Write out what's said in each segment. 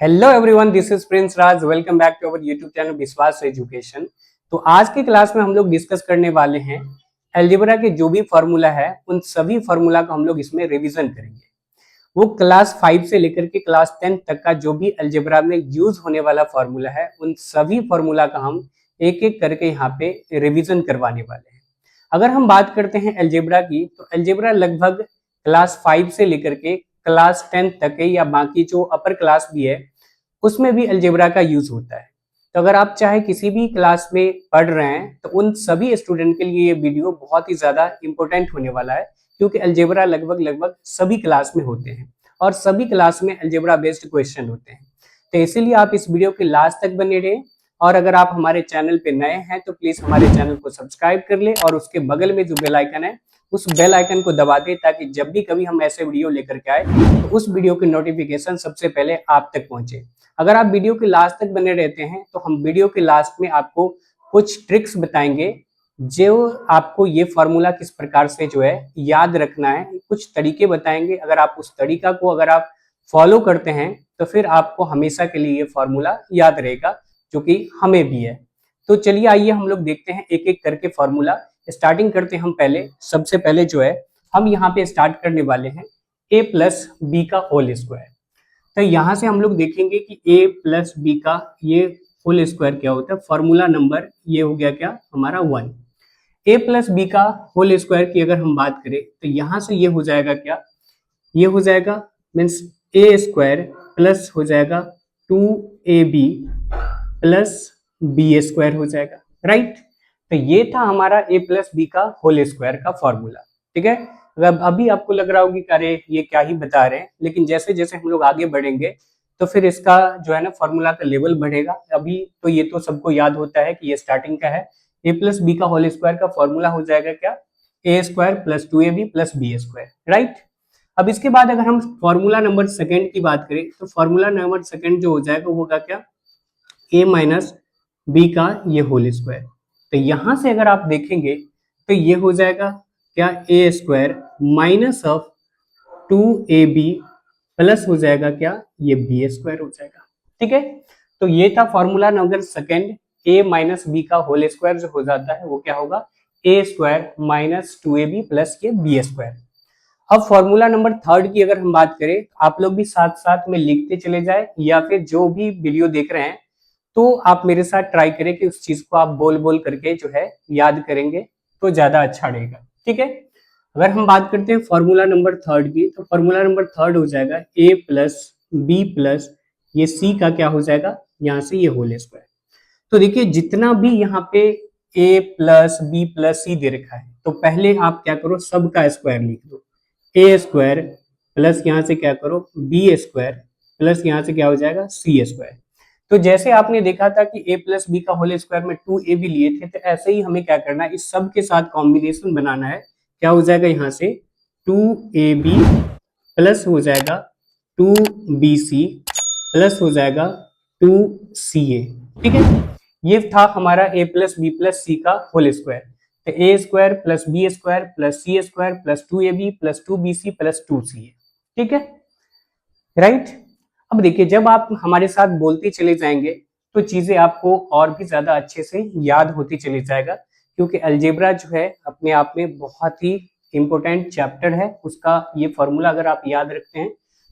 Hello everyone, this is Prince Raj. Welcome back to our YouTube channel Vishwas education. तो आज की class में हम लोग डिस्कस करने वाले हैं अलजेब्रा के जो भी फार्मूला है उन सभी फार्मूला का हम लोग इसमें रिवीजन करेंगे। वो क्लास 5 से लेकर के क्लास 10 तक का जो भी अलजेब्रा में यूज होने वाला फार्मूला है उन सभी फार्मूला का हम एक एक करके यहाँ पे रिवीजन करवाने वाले हैं। अगर हम बात करते हैं अलजेब्रा की, तो अलजेब्रा लगभग क्लास 5 से लेकर के क्लास 10 तक है, या बाकी जो अपर क्लास भी है उसमें भी अलजेब्रा का यूज होता है। तो अगर आप चाहे किसी भी क्लास में पढ़ रहे हैं तो उन सभी स्टूडेंट के लिए ये वीडियो बहुत ही ज्यादा इंपॉर्टेंट होने वाला है, क्योंकि अलजेब्रा लगभग लगभग सभी क्लास में होते हैं और सभी क्लास में अलजेब्रा बेस्ड क्वेश्चन होते हैं। तो इसीलिए आप इस वीडियो के लास्ट तक बने रहें। और अगर आप हमारे चैनल पे नए हैं तो प्लीज हमारे चैनल को सब्सक्राइब कर ले और उसके बगल में जो बेल आइकन है उस बेल आइकन को दबा दे, ताकि जब भी कभी हम ऐसे वीडियो लेकर के आए तो उस वीडियो की नोटिफिकेशन सबसे पहले आप तक पहुंचे। अगर आप वीडियो के लास्ट तक बने रहते हैं तो हम वीडियो के लास्ट में आपको कुछ ट्रिक्स बताएंगे, जो आपको ये फॉर्मूला किस प्रकार से जो है याद रखना है, कुछ तरीके बताएंगे। अगर आप उस तरीका को अगर आप फॉलो करते हैं तो फिर आपको हमेशा के लिए ये फॉर्मूला याद रहेगा, जो कि हमें भी है। तो चलिए आइए हम लोग देखते हैं एक एक करके फॉर्मूला। स्टार्टिंग करते हैं हम पहले, सबसे पहले जो है हम यहाँ पे स्टार्ट करने वाले हैं a प्लस बी का होल स्क्वायर। तो यहाँ से हम लोग देखेंगे कि a प्लस बी का ये होल स्क्वायर क्या होता है। फॉर्मूला नंबर ये हो गया क्या हमारा 1। a प्लस बी का होल स्क्वायर की अगर हम बात करें तो यहाँ से ये हो जाएगा क्या, ये हो जाएगा मीन्स a स्क्वायर प्लस हो जाएगा 2ab प्लस बी स्क्वायर हो जाएगा, राइट। तो ये था हमारा a प्लस बी का होल स्क्वायर का फॉर्मूला, ठीक है। अगर अभी आपको लग रहा होगी कि अरे ये क्या ही बता रहे हैं, लेकिन जैसे जैसे हम लोग आगे बढ़ेंगे तो फिर इसका जो है ना फॉर्मूला का लेवल बढ़ेगा। अभी तो ये तो सबको याद होता है कि ये स्टार्टिंग का है। a प्लस बी का होल स्क्वायर का फॉर्मूला हो जाएगा क्या, A square plus 2ab plus B square, right. अब इसके बाद अगर हम फॉर्मूला नंबर सेकंड की बात करें तो फॉर्मूला नंबर सेकंड जो हो जाएगा वो होगा क्या, a माइनस बी का ये होल स्क्वायर। तो यहां से अगर आप देखेंगे तो ये हो जाएगा क्या, A square minus of 2ab plus हो जाएगा क्या, ये बी स्क्वायर हो जाएगा, ठीक है। तो ये था formula number second. a minus B का होल स्क्वायर जो हो जाता है वो क्या होगा, A square minus 2ab plus ये बी स्क्वायर। अब फॉर्मूला नंबर थर्ड की अगर हम बात करें, आप लोग भी साथ साथ में लिखते चले जाए, या फिर जो भी वीडियो देख रहे हैं तो आप मेरे साथ ट्राई करें कि उस चीज को आप बोल बोल करके जो है याद करेंगे तो ज्यादा अच्छा रहेगा, ठीक है। अगर हम बात करते हैं फॉर्मूला नंबर थर्ड की, तो फॉर्मूला नंबर थर्ड हो जाएगा a प्लस बी प्लस ये c का क्या हो जाएगा, यहाँ से ये होल स्क्वायर। तो देखिए जितना भी यहाँ पे a प्लस बी प्लस सी दे रखा है, तो पहले आप क्या करो, सबका स्क्वायर लिख दो। ए स्क्वायर प्लस यहाँ से क्या करो बी स्क्वायर प्लस यहाँ से क्या हो जाएगा सी स्क्वायर। तो जैसे आपने देखा था कि a प्लस बी का होल स्क्वायर में 2ab लिए थे, तो ऐसे ही हमें क्या करना है, इस सब के साथ कॉम्बिनेशन बनाना है। क्या हो जाएगा यहाँ से 2ab प्लस हो जाएगा 2bc प्लस हो जाएगा 2ca, ठीक है। ये था हमारा a plus B plus C का होल स्क्वायर। तो A square plus B square plus C square plus 2ab plus 2bc plus 2ca, ठीक है, राइट। अब देखिए जब आप हमारे साथ बोलते चले जाएंगे तो चीजें आपको और भी ज्यादा अच्छे से याद होती चली जाएगा, क्योंकि अलजेब्रा जो है अपने आप में बहुत ही इंपॉर्टेंट चैप्टर है। उसका ये फॉर्मूला अगर आप याद रखते हैं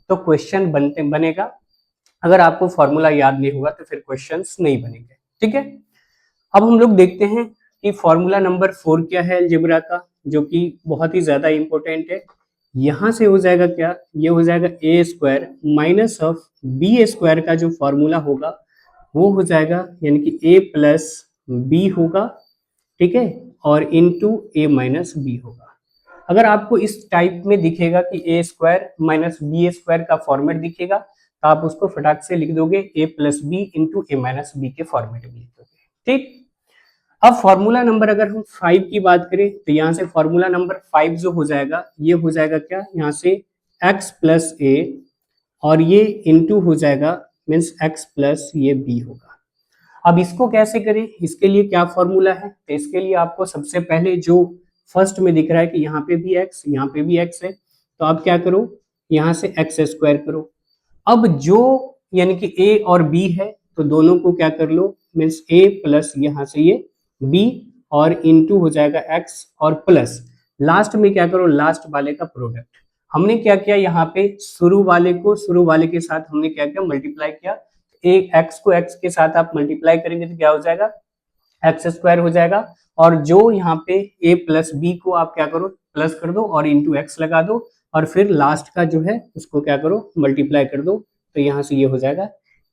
तो क्वेश्चन बनेगा। अगर आपको फॉर्मूला याद नहीं होगा तो फिर क्वेश्चंस नहीं बनेंगे, ठीक है। अब हम लोग देखते हैं कि फॉर्मूला नंबर 4 क्या है अलजेब्रा का, जो कि बहुत ही ज्यादा इंपॉर्टेंट है। यहां से हो जाएगा क्या, ये हो जाएगा A square minus of B square का जो फॉर्मूला होगा वो हो जाएगा यानी कि ए प्लस बी होगा, ठीक है, और इनटू ए माइनस बी होगा। अगर आपको इस टाइप में दिखेगा कि ए स्क्वायर माइनस बी स्क्वायर का फॉर्मेट दिखेगा तो आप उसको फटाक से लिख दोगे ए plus B into A minus B के फॉर्मेट में लिख दोगे, ठीक। अब फॉर्मूला नंबर अगर हम 5 की बात करें तो यहाँ से फॉर्मूला नंबर 5 जो हो जाएगा ये हो जाएगा क्या, यहाँ से x प्लस ए और ये इंटू हो जाएगा मीन्स x प्लस ये b होगा। अब इसको कैसे करें, इसके लिए क्या फॉर्मूला है, तो इसके लिए आपको सबसे पहले जो फर्स्ट में दिख रहा है कि यहाँ पे भी x यहाँ पे भी x है, तो आप क्या करो यहाँ से x स्क्वायर करो। अब जो यानी कि ए और बी है, तो दोनों को क्या कर लो, मीन्स ए प्लस यहाँ से ये बी और इनटू हो जाएगा एक्स और प्लस लास्ट में क्या करो, लास्ट वाले का प्रोडक्ट। हमने क्या किया यहाँ पे, शुरू वाले को शुरू वाले के साथ हमने क्या किया, मल्टीप्लाई किया। एक एक्स को एक्स के साथ आप मल्टीप्लाई करेंगे तो क्या हो जाएगा, एक्स स्क्वायर हो जाएगा। और जो यहाँ पे ए प्लस बी को आप क्या करो, प्लस कर दो और इंटू एक्स लगा दो, और फिर लास्ट का जो है उसको क्या करो, मल्टीप्लाई कर दो। तो यहाँ से ये हो जाएगा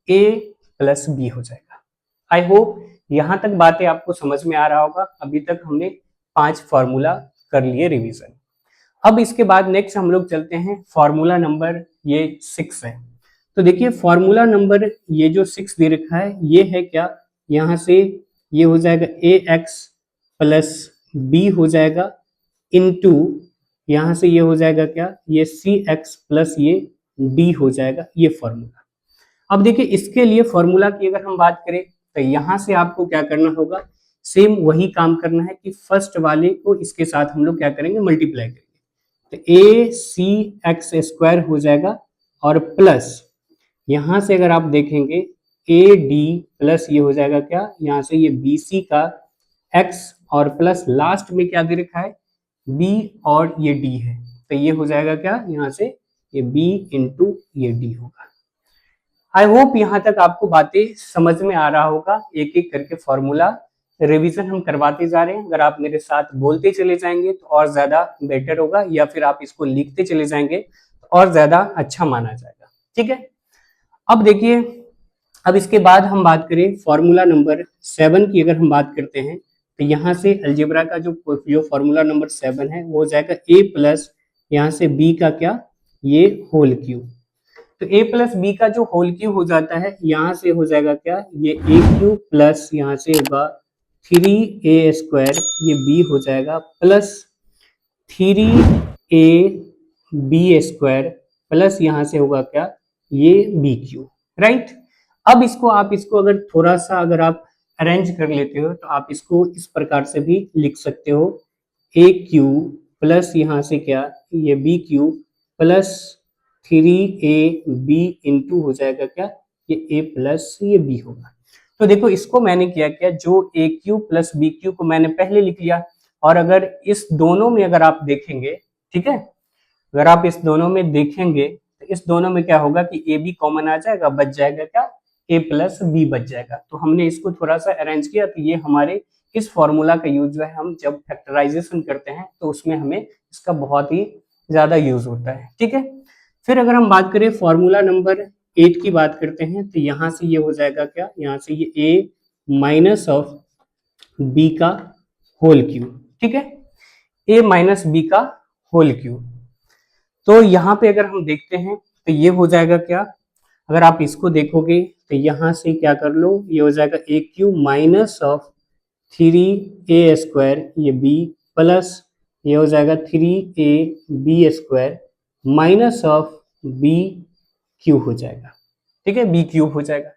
ए प्लस बी हो जाएगा। आई होप यहाँ तक बातें आपको समझ में आ रहा होगा। अभी तक हमने 5 फॉर्मूला कर लिए रिवीजन। अब इसके बाद नेक्स्ट हम लोग चलते हैं फॉर्मूला नंबर ये 6 है। तो देखिए फॉर्मूला नंबर ये जो 6 दे रखा है ये है क्या, यहाँ से ये हो जाएगा ए एक्स प्लस बी हो जाएगा इनटू यहाँ से ये हो जाएगा क्या, ये सी एक्स प्लस ये डी हो जाएगा, ये फॉर्मूला। अब देखिए इसके लिए फॉर्मूला की अगर हम बात करें तो यहाँ से आपको क्या करना होगा, सेम वही काम करना है कि फर्स्ट वाले को इसके साथ हम लोग क्या करेंगे, मल्टीप्लाई करेंगे। तो ए सी एक्स स्क्वायर हो जाएगा और प्लस यहाँ से अगर आप देखेंगे ए डी प्लस ये हो जाएगा क्या, यहाँ से ये बी सी का एक्स और प्लस लास्ट में क्या दे रखा है, बी और ये डी है, तो ये हो जाएगा क्या, यहाँ से ये बी इंटू ये डी होगा। आई होप यहाँ तक आपको बातें समझ में आ रहा होगा। एक एक करके फॉर्मूला रिवीजन हम करवाते जा रहे हैं। अगर आप मेरे साथ बोलते चले जाएंगे तो और ज्यादा बेटर होगा, या फिर आप इसको लिखते चले जाएंगे तो और ज्यादा अच्छा माना जाएगा। ठीक है, अब देखिए, अब इसके बाद हम बात करें फॉर्मूला नंबर 7 की। अगर हम बात करते हैं तो यहाँ से अलजेब्रा का जो फॉर्मूला नंबर 7 है वो हो जाएगा ए प्लस यहाँ से बी का क्या, ये होल क्यूब। तो a प्लस बी का जो होल क्यूब हो जाता है, यहाँ से हो जाएगा क्या, ये ए क्यूब प्लस यहाँ से होगा 3a स्क्वायर, ये b हो जाएगा प्लस 3ab स्क्वायर प्लस यहाँ से होगा क्या, ये b क्यूब। राइट, अब इसको अगर थोड़ा सा अगर आप अरेंज कर लेते हो तो आप इसको इस प्रकार से भी लिख सकते हो, a क्यूब प्लस यहाँ से क्या, ये b cube plus 3ab into हो जाएगा क्या, ये a प्लस ये b होगा। तो देखो इसको मैंने क्या किया, जो a cube plus b cube को मैंने पहले लिख लिया, और अगर इस दोनों में अगर आप देखेंगे, ठीक है, अगर आप इस दोनों में देखेंगे तो इस दोनों में क्या होगा कि a b कॉमन आ जाएगा, बच जाएगा क्या, a प्लस b बच जाएगा। तो हमने इसको थोड़ा सा अरेंज किया, तो ये हमारे इस फॉर्मूला का यूज जो है, हम जब फैक्टराइजेशन करते हैं तो उसमें हमें इसका बहुत ही ज्यादा यूज होता है। ठीक है, फिर अगर हम बात करें फॉर्मूला नंबर 8 की बात करते हैं, तो यहाँ से ये हो जाएगा क्या, यहाँ से ये a माइनस ऑफ b का होल क्यूब। ठीक है, a माइनस b का होल क्यूब। तो यहाँ पे अगर हम देखते हैं तो ये हो जाएगा क्या, अगर आप इसको देखोगे तो यहाँ से क्या कर लो, ये हो जाएगा a cube minus of 3a square, ये b प्लस ये हो जाएगा 3ab square minus of b cube हो जाएगा। ठीक है, b क्यूब हो जाएगा।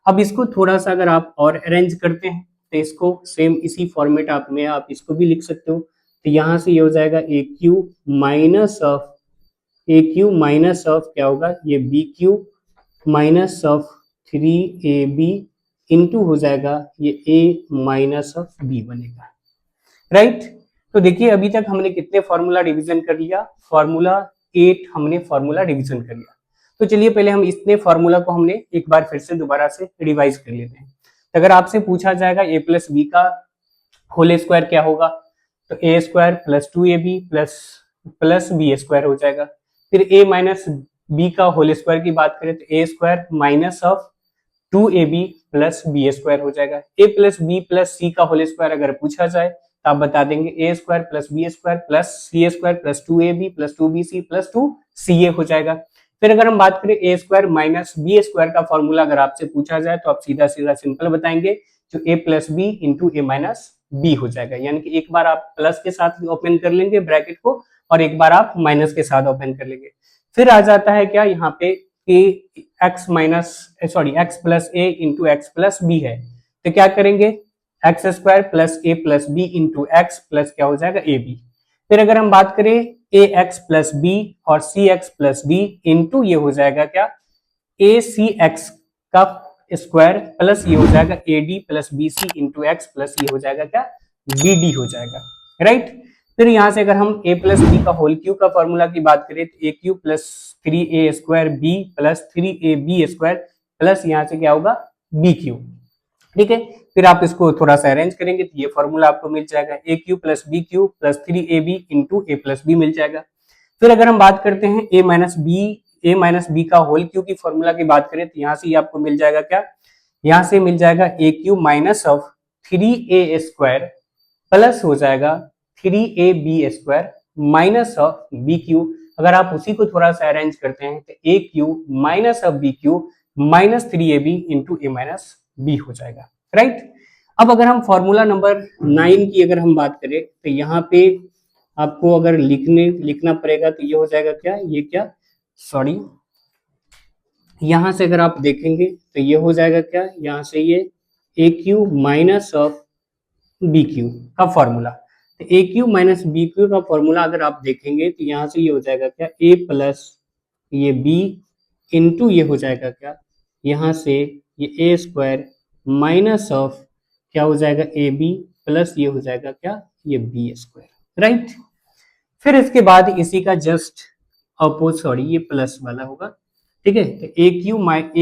अब इसको थोड़ा सा अगर आप और अरेंज करते हैं तो इसको सेम इसी फॉर्मेट आप में आप इसको भी लिख सकते हो। तो यहाँ से ये हो जाएगा a क्यूब माइनस ऑफ क्या होगा, ये b cube minus of 3ab into हो जाएगा ये a माइनस ऑफ b बनेगा। राइट, तो देखिए अभी तक हमने कितने फॉर्मूला रिवीजन कर लिया, फॉर्मूला 8 हमने फॉर्मूला रिवीजन कर लिया। तो चलिए पहले हम इतने फॉर्मूला को हमने एक बार फिर से दोबारा से रिवाइज कर लेते हैं। तो अगर आपसे पूछा जाएगा a प्लस बी का होल स्क्वायर क्या होगा, तो a square plus 2ab plus B square हो जाएगा। फिर a माइनस बी का होल स्क्वायर की बात करें तो a square minus of 2ab plus B square हो जाएगा। a plus B plus C का होल स्क्वायर अगर पूछा जाए तो आप बता देंगे a square plus B square plus C square plus 2ab plus 2bc plus 2ca हो जाएगा। फिर अगर हम बात करें a square minus B square का फॉर्मूला अगर आपसे पूछा जाए तो आप सीधा सीधा सिंपल बताएंगे, जो a plus B into A minus B हो जाएगा। यानी कि एक बार आप प्लस के साथ ओपन कर लेंगे ब्रैकेट को और एक बार आप माइनस के साथ ओपन कर लेंगे। फिर आ जाता है क्या, यहाँ पे X plus A into X plus B है, तो क्या करेंगे, X square plus A plus B into X plus क्या हो जाएगा ए बी। फिर अगर हम बात करें ए एक्स प्लस बी और C X plus D into ये हो जाएगा क्या, ए सी एक्स का स्क्वायर प्लस ये हो जाएगा A D plus B C into X plus ये हो जाएगा क्या, बी डी हो जाएगा, राइट। फिर यहाँ से अगर हम a प्लस बी का होल क्यूब का फॉर्मूला की बात करें तो A cube plus 3a square B plus 3ab square plus यहाँ से क्या होगा बी क्यूब, ठीक है। फिर आप इसको थोड़ा सा अरेंज करेंगे तो ये फॉर्मूला आपको मिल जाएगा A cube plus B cube plus 3ab into A plus B मिल जाएगा। फिर अगर हम बात करते हैं ए माइनस बी का होल क्यूब की फॉर्मूला की बात करें तो यहाँ से ये आपको मिल जाएगा क्या, यहाँ से मिल जाएगा A cube minus of 3a square plus हो जाएगा 3ab square minus of B cube. अगर आप उसी को थोड़ा सा अरेंज करते हैं तो A cube minus of B cube minus 3ab into A minus B हो जाएगा, राइट। अब अगर हम फॉर्मूला नंबर 9 की अगर हम बात करें तो यहाँ पे आपको अगर लिखना पड़ेगा तो ये हो जाएगा क्या, ये क्या, सॉरी, यहां से अगर आप देखेंगे तो ये हो जाएगा क्या, यहाँ से ये A cube minus of B cube का फॉर्मूला। तो A cube minus B cube का फॉर्मूला अगर आप देखेंगे तो यहाँ से ये हो जाएगा क्या, ए प्लस ये बी इंटू ये हो जाएगा क्या, यहाँ से ये ए स्क्वायर माइनस ऑफ क्या हो जाएगा ए बी प्लस ये हो जाएगा क्या, ये बी स्क्वायर, राइट। फिर इसके बाद इसी का जस्ट अपोज, सॉरी ये प्लस वाला होगा, ठीक है। तो A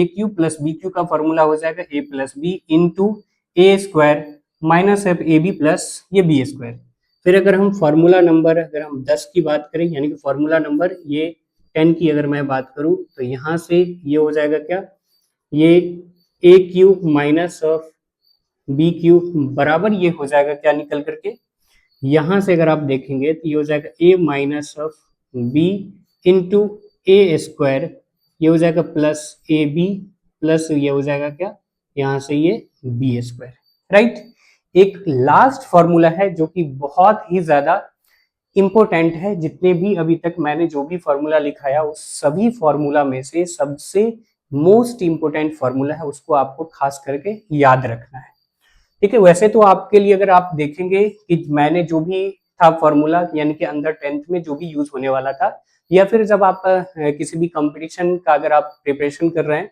cube plus B cube का फॉर्मूला हो जाएगा A plus B into A square minus of A B plus ये बी स्क्वायर। फिर अगर हम फॉर्मूला नंबर अगर हम 10 की बात करें यानी कि फॉर्मूला नंबर ये 10 की अगर मैं बात करूं तो यहाँ से ये हो जाएगा क्या, ये A cube minus of B cube बराबर ये हो जाएगा क्या निकल करके, यहाँ से अगर आप देखेंगे तो ये हो जाएगा A minus of B into A square, ये हो जाएगा प्लस ए बी प्लस ये हो जाएगा क्या, यहाँ से ये बी स्क्वायर, राइट। एक लास्ट फॉर्मूला है जो कि बहुत ही ज्यादा इंपॉर्टेंट है, जितने भी अभी तक मैंने जो भी फॉर्मूला लिखाया उस सभी फॉर्मूला में से सबसे मोस्ट इंपोर्टेंट फॉर्मूला है, उसको आपको खास करके याद रखना है, ठीक है। वैसे तो आपके लिए अगर आप देखेंगे कि मैंने जो भी था फॉर्मूला यानी कि अंडर 10th में जो भी यूज होने वाला था, या फिर जब आप किसी भी कंपटीशन का अगर आप प्रिपरेशन कर रहे हैं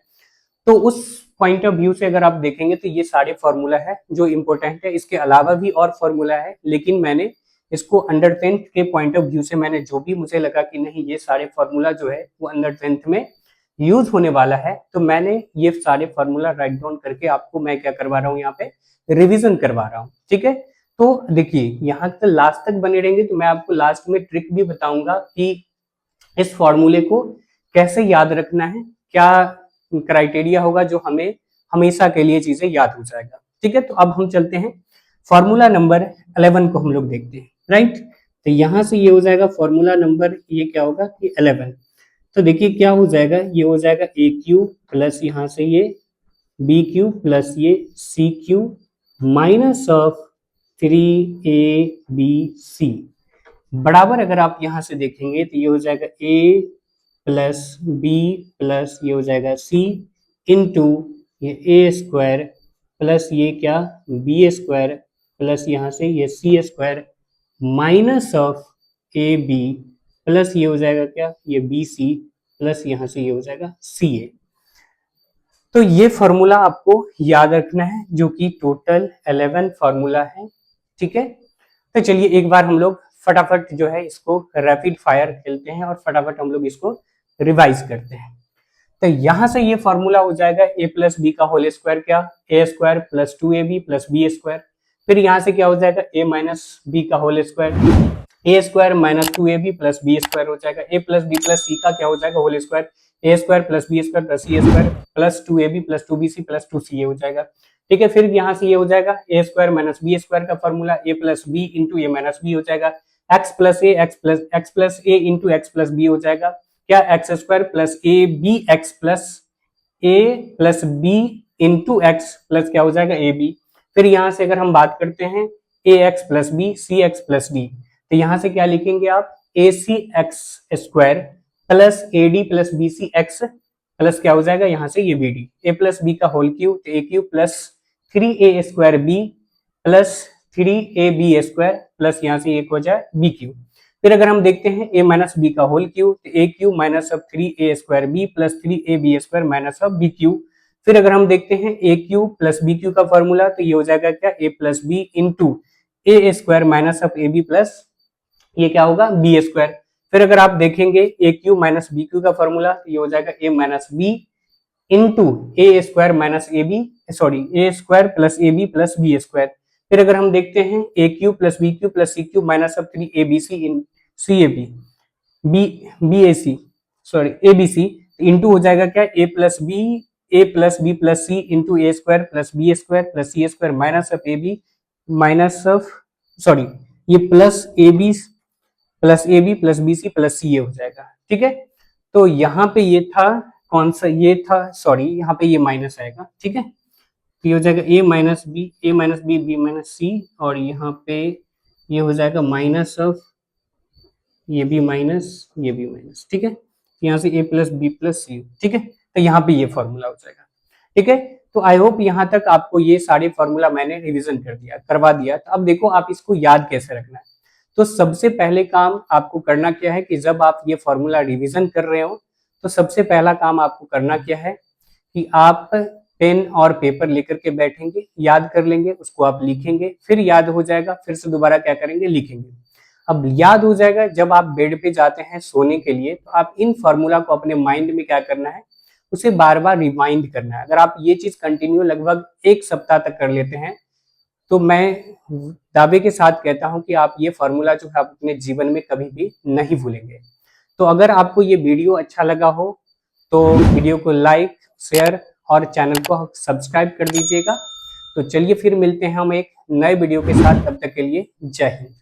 तो उस पॉइंट ऑफ व्यू से अगर आप देखेंगे तो ये सारे फॉर्मूला है जो इम्पोर्टेंट है। इसके अलावा भी और फॉर्मूला है, लेकिन मैंने इसको अंडर 10th के पॉइंट ऑफ व्यू से मैंने जो भी मुझे लगा कि नहीं ये सारे फॉर्मूला जो है वो अंडर 10th में यूज होने वाला है, तो मैंने ये सारे फॉर्मूला राइट डाउन करके आपको मैं क्या करवा रहा हूँ, यहाँ पे रिविजन करवा रहा हूँ, ठीक है। तो देखिए यहाँ तक लास्ट तक बने रहेंगे तो मैं आपको लास्ट में ट्रिक भी बताऊंगा कि इस फॉर्मूले को कैसे याद रखना है, क्या क्राइटेरिया होगा जो हमें हमेशा के लिए चीजें याद हो जाएगा, ठीक है। तो अब हम चलते हैं फॉर्मूला नंबर 11 को हम लोग देखते हैं, राइट। तो यहाँ से ये हो जाएगा फॉर्मूला नंबर ये क्या होगा कि 11। तो देखिए क्या हो जाएगा, ये हो जाएगा ए क्यूब प्लस यहाँ से ये बी क्यूब प्लस ये सी क्यूब माइनस ऑफ 3ab बराबर अगर आप यहाँ से देखेंगे तो ये हो जाएगा ए प्लस बी प्लस ये हो जाएगा सी इंटू ये ए स्क्वायर प्लस ये क्या बी स्क्वायर प्लस यहाँ से ये C square minus of A B plus ये हो जाएगा क्या, ये बी सी प्लस यहाँ से ये हो जाएगा सी ए। तो ये फॉर्मूला आपको याद रखना है जो कि टोटल 11 फॉर्मूला है, ठीक है। तो चलिए एक बार हम लोग फटाफट जो है इसको रैपिड फायर खेलते हैं और फटाफट हम लोग इसको रिवाइज करते हैं। तो यहां से ये फॉर्मूला हो जाएगा ए प्लस बी का होल स्क्वायर क्या, A square plus 2ab plus B square. फिर यहाँ से क्या हो जाएगा ए माइनस बी का whole square, A square minus 2ab plus B square हो जाएगा। A plus B plus C का क्या हो जाएगा whole square, A square plus B square plus C square plus 2ab plus 2bc plus 2ca हो जाएगा, ठीक है। फिर यहाँ से ये हो जाएगा A square minus B square का formula A plus B into A minus B हो जाएगा, X plus A into X plus B हो जाएगा क्या, X square plus A plus B into X plus क्या हो जाएगा ए बी। फिर यहाँ से अगर हम बात करते हैं A X plus B C X plus D, तो यहाँ से क्या लिखेंगे आप A C X square plus A D plus B C X plus क्या हो जाएगा यहाँ से ये B D, A plus B का होल क्यूब तो A cube plus 3a square B plus 3ab square plus यहाँ से एक हो जाए बी क्यूब। फिर अगर हम देखते हैं a माइनस बी का होल क्यूब, तो A cube minus of 3a² B plus 3ab² minus of B cube. फिर अगर हम देखते हैं A cube plus B cube का फॉर्मूला, तो ये हो जाएगा क्या, a plus B into a² minus of ab plus ये क्या होगा b²। फिर अगर आप देखेंगे A cube minus B cube का फॉर्मूला, तो ये हो जाएगा a minus B into a² minus A B, sorry a² plus A B plus b²। फिर अगर हम देखते हैं A cube plus B cube plus C cube minus of 3abc in C A B B A C, sorry A B C, into हो जाएगा क्या, A plus B plus C into a² plus b² plus c² minus of A B minus of, sorry ये plus A B plus B C plus सी ए हो जाएगा। ठीक है, तो यहाँ पे ये था कौन सा, ये था सॉरी यहाँ पे ये माइनस आएगा। ठीक है, तो ये हो जाएगा A minus B B minus सी, और यहाँ पे ये हो जाएगा माइनस ऑफ ये बी माइनस। ठीक है, यहाँ से ए प्लस बी प्लस सी। ठीक है, तो यहाँ पे ये फॉर्मूला हो जाएगा। ठीक है, तो आई होप यहाँ तक आपको ये सारे फॉर्मूला मैंने रिवीजन करवा दिया। तो अब देखो आप इसको याद कैसे रखना है। तो सबसे पहले काम आपको करना क्या है कि जब आप ये फॉर्मूला रिवीजन कर रहे हो, तो सबसे पहला काम आपको करना क्या है कि आप पेन और पेपर लेकर के बैठेंगे, याद कर लेंगे, उसको आप लिखेंगे, फिर याद हो जाएगा, फिर से दोबारा क्या करेंगे, लिखेंगे। अब याद हो जाएगा, जब आप बेड पे जाते हैं सोने के लिए, तो आप इन फॉर्मूला को अपने माइंड में क्या करना है, उसे बार बार रिमाइंड करना है। अगर आप ये चीज कंटिन्यू लगभग 1 सप्ताह तक कर लेते हैं, तो मैं दावे के साथ कहता हूं कि आप ये फॉर्मूला जो है आप अपने जीवन में कभी भी नहीं भूलेंगे। तो अगर आपको ये वीडियो अच्छा लगा हो, तो वीडियो को लाइक, शेयर और चैनल को सब्सक्राइब कर दीजिएगा। तो चलिए फिर मिलते हैं हम एक नए वीडियो के साथ, तब तक के लिए जय हिंद।